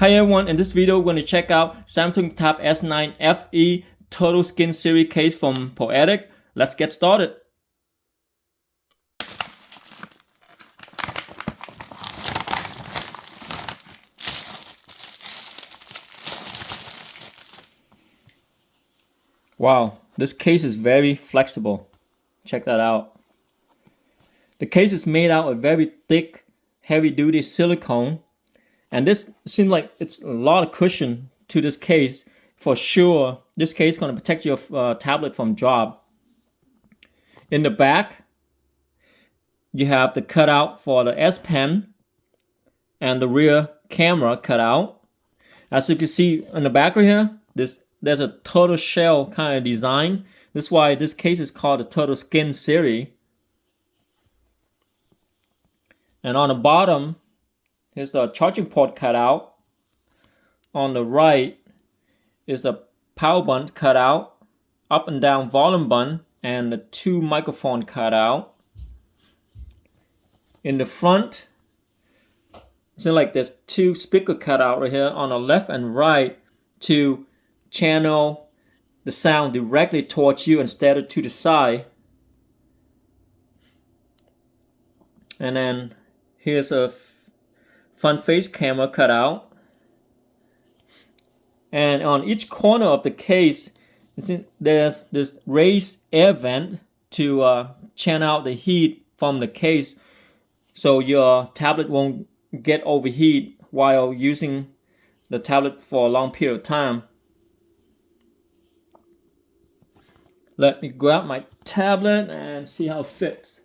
Hi everyone, in this video we're going to check out Samsung Tab S9 FE Turtleskin series case from Poetic. Let's get started. Wow, this case is very flexible. Check that out. The case is made out of very thick, heavy-duty silicone. And this seems like it's a lot of cushion to this case. For sure, this case is going to protect your tablet from drop. In the back, you have the cutout for the S Pen and the rear camera cutout. As you can see in the back right here, there's a turtle shell kind of design. That's why this case is called the Turtleskin series. And on the bottom, here's the charging port cutout. On the right is the power button cutout, up and down volume button, and the two microphone cutout. In the front, so like there's two speaker cutout right here on the left and right to channel the sound directly towards you instead of to the side. And then here's a front face camera cutout. And on each corner of the case, there's this raised air vent to channel out the heat from the case so your tablet won't get overheat while using the tablet for a long period of time. Let me grab my tablet and see how it fits.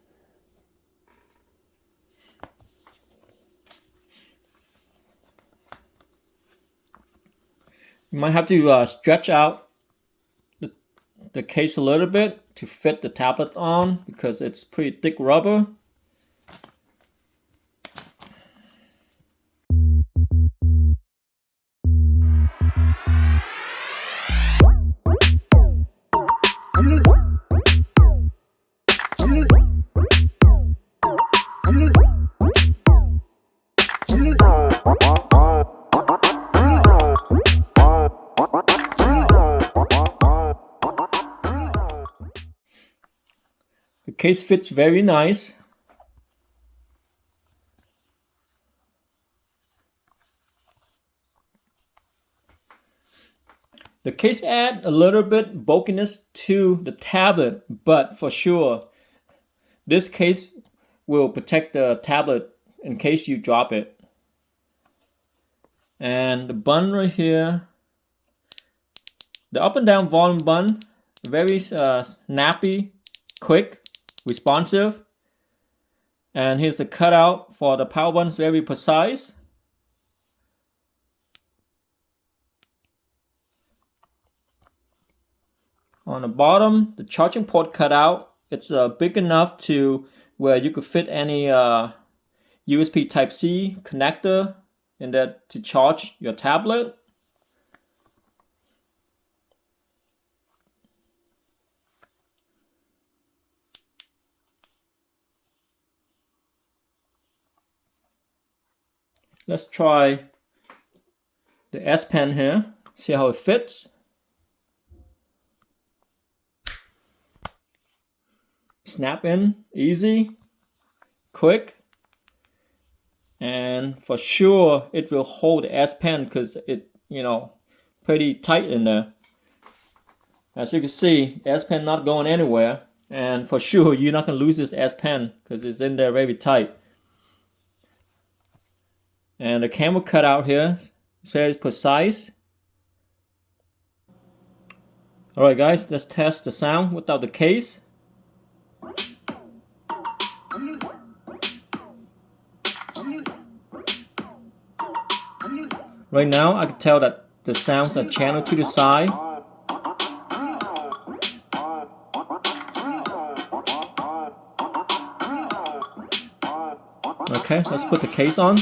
You might have to stretch out the case a little bit to fit the tablet on because it's pretty thick rubber. The case fits very nice. The case adds a little bit bulkiness to the tablet, but for sure, this case will protect the tablet in case you drop it. And the button right here, the up and down volume button, very snappy, quick, responsive. And here's the cutout for the power buttons, very precise. On the bottom, the charging port cutout, it's big enough to where you could fit any USB Type-C connector in there to charge your tablet. Let's try the S Pen here, see how it fits. Snap in, easy, quick, and for sure it will hold the S Pen because it, pretty tight in there. As you can see, S Pen not going anywhere, and for sure you're not gonna lose this S Pen because it's in there very tight. And the camera cutout here is very precise. Alright guys, let's test the sound without the case. Right now I can tell that the sounds are channeled to the side. Okay, let's put the case on.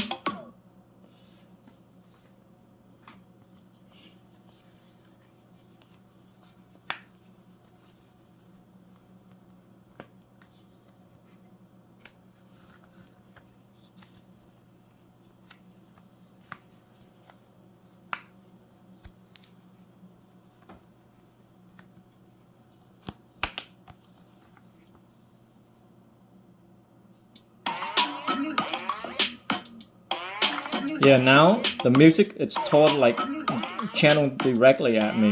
Yeah, now the music it's told like channeled directly at me.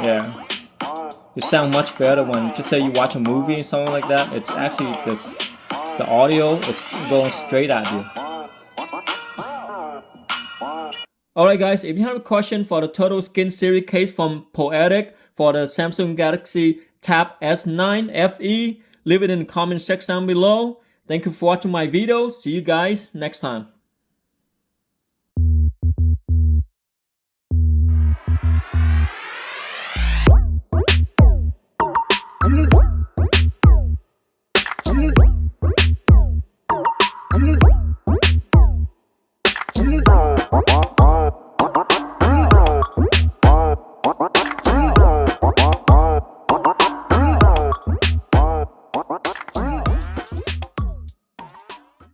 Yeah, you sound much better when just say you watch a movie or something like that. It's actually the audio is going straight at you. Alright guys, if you have a question for the Turtleskin series case from Poetic for the Samsung Galaxy Tab S9 FE, leave it in the comment section down below. Thank you for watching my video. See you guys next time.